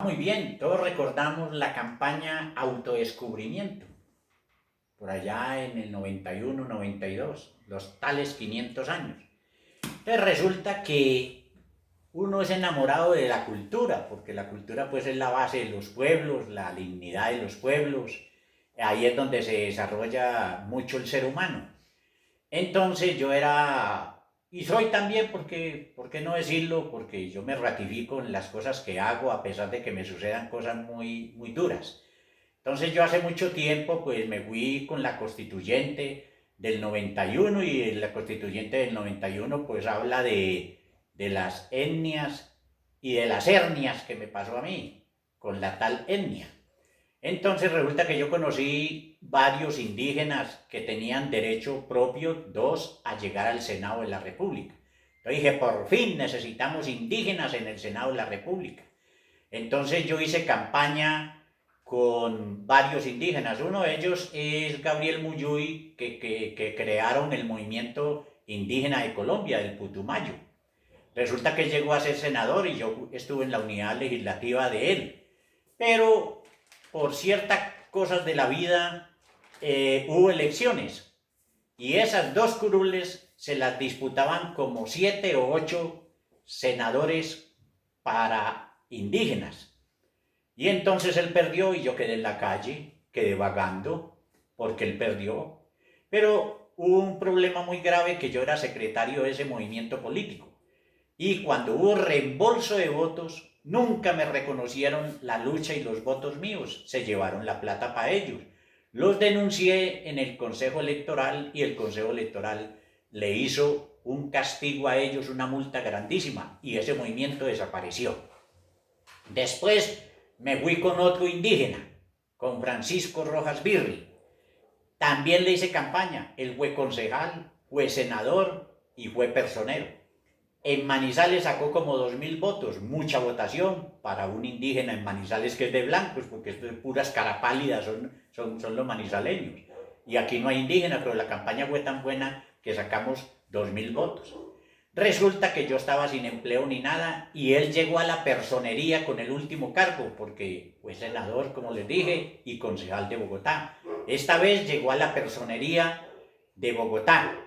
Muy bien, todos recordamos la campaña Autodescubrimiento, por allá en el 91, 92, los tales 500 años. Entonces resulta que uno es enamorado de la cultura, porque la cultura pues es la base de los pueblos, la dignidad de los pueblos, ahí es donde se desarrolla mucho el ser humano. Entonces yo era, y soy también, porque, ¿por qué no decirlo? Porque yo me ratifico en las cosas que hago a pesar de que me sucedan cosas muy duras. Entonces yo hace mucho tiempo pues me fui con la constituyente del 91 y la constituyente del 91 pues habla de las etnias y de las hernias que me pasó a mí con la tal etnia. Entonces resulta que yo conocí varios indígenas que tenían derecho propio, dos, a llegar al Senado de la República. Entonces dije, por fin necesitamos indígenas en el Senado de la República. Entonces yo hice campaña con varios indígenas. Uno de ellos es Gabriel Muyuy, que crearon el movimiento indígena de Colombia, del Putumayo. Resulta que llegó a ser senador y yo estuve en la unidad legislativa de él. Pero por ciertas cosas de la vida hubo elecciones y esas dos curules se las disputaban como 7 o 8 senadores para indígenas. Y entonces él perdió y yo quedé en la calle, quedé vagando porque él perdió. Pero hubo un problema muy grave, que yo era secretario de ese movimiento político. Y cuando hubo reembolso de votos, nunca me reconocieron la lucha y los votos míos. Se llevaron la plata para ellos. Los denuncié en el Consejo Electoral y el Consejo Electoral le hizo un castigo a ellos, una multa grandísima, y ese movimiento desapareció. Después me fui con otro indígena, con Francisco Rojas Birri. También le hice campaña. Él fue concejal, fue senador y fue personero. En Manizales sacó como 2000 votos, mucha votación para un indígena en Manizales que es de blancos, porque esto es puras cara pálidas, son los manizaleños. Y aquí no hay indígenas, pero la campaña fue tan buena que sacamos 2000 votos. Resulta que yo estaba sin empleo ni nada y él llegó a la personería con el último cargo, porque fue senador, como les dije, y concejal de Bogotá. Esta vez llegó a la personería de Bogotá.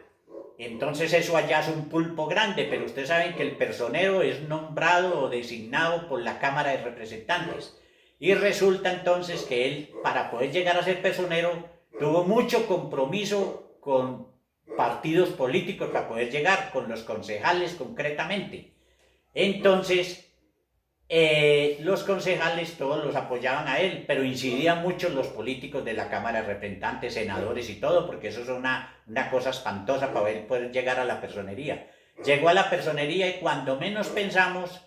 Entonces eso allá es un pulpo grande, pero ustedes saben que el personero es nombrado o designado por la Cámara de Representantes. Y resulta entonces que él, para poder llegar a ser personero, tuvo mucho compromiso con partidos políticos para poder llegar, con los concejales concretamente. Entonces, los concejales todos los apoyaban a él, pero incidían mucho los políticos de la Cámara de Representantes, senadores y todo, porque eso es una cosa espantosa para él poder llegar a la personería. Llegó a la personería y cuando menos pensamos,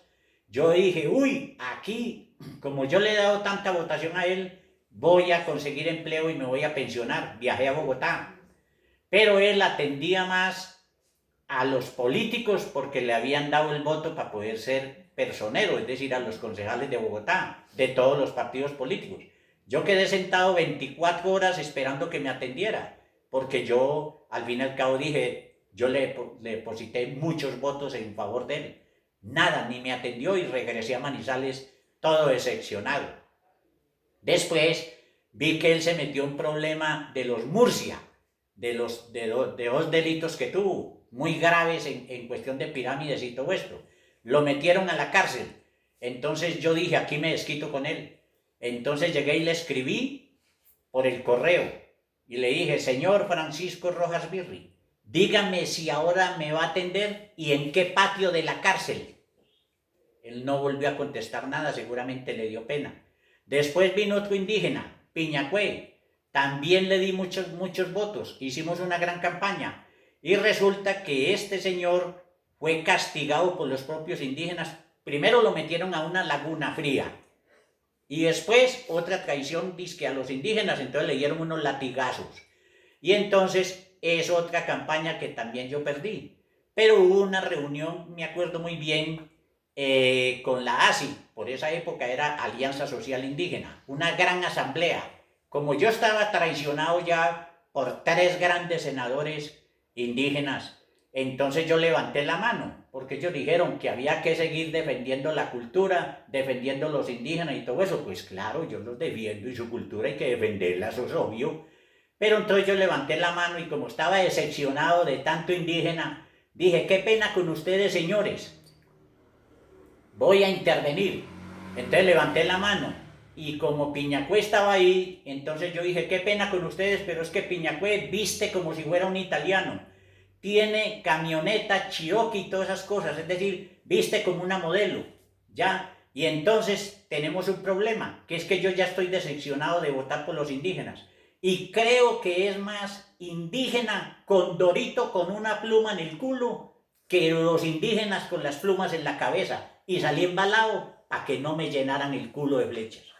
yo dije, uy, aquí, como yo le he dado tanta votación a él, voy a conseguir empleo y me voy a pensionar. Viajé a Bogotá, pero él atendía más a los políticos porque le habían dado el voto para poder ser personero, es decir, a los concejales de Bogotá, de todos los partidos políticos. Yo quedé sentado 24 horas esperando que me atendiera, porque yo al fin y al cabo dije, yo le deposité muchos votos en favor de él. Nada, ni me atendió y regresé a Manizales todo decepcionado. Después vi que él se metió en un problema de los Murcia, de dos delitos que tuvo, muy graves en cuestión de pirámides y todo esto. Lo metieron a la cárcel. Entonces yo dije, aquí me desquito con él. Entonces llegué y le escribí por el correo y le dije, señor Francisco Rojas Birri, dígame si ahora me va a atender y en qué patio de la cárcel. Él no volvió a contestar nada, seguramente le dio pena. Después vino otro indígena, Piñacue. También le di muchos votos. Hicimos una gran campaña. Y resulta que este señor fue castigado por los propios indígenas. Primero lo metieron a una laguna fría. Y después otra traición dizque a los indígenas. Entonces le dieron unos latigazos. Y entonces es otra campaña que también yo perdí. Pero hubo una reunión, me acuerdo muy bien, con la ASI, por esa época era Alianza Social Indígena, una gran asamblea. Como yo estaba traicionado ya por 3 grandes senadores indígenas, Entonces yo levanté la mano, porque ellos dijeron que había que seguir defendiendo la cultura, defendiendo los indígenas y todo eso. Pues claro, yo los defiendo y su cultura hay que defenderla, eso es obvio. Pero entonces yo levanté la mano y como estaba decepcionado de tanto indígena, dije, qué pena con ustedes, señores, voy a intervenir. Entonces levanté la mano y como Piñacue estaba ahí, entonces yo dije, qué pena con ustedes, pero es que Piñacue viste como si fuera un italiano. Tiene camioneta, Cherokee y todas esas cosas, es decir, viste como una modelo, ¿ya? Y entonces tenemos un problema, que es que yo ya estoy decepcionado de votar por los indígenas. Y creo que es más indígena con Dorito con una pluma en el culo que los indígenas con las plumas en la cabeza. Y salí embalado para que no me llenaran el culo de flechas.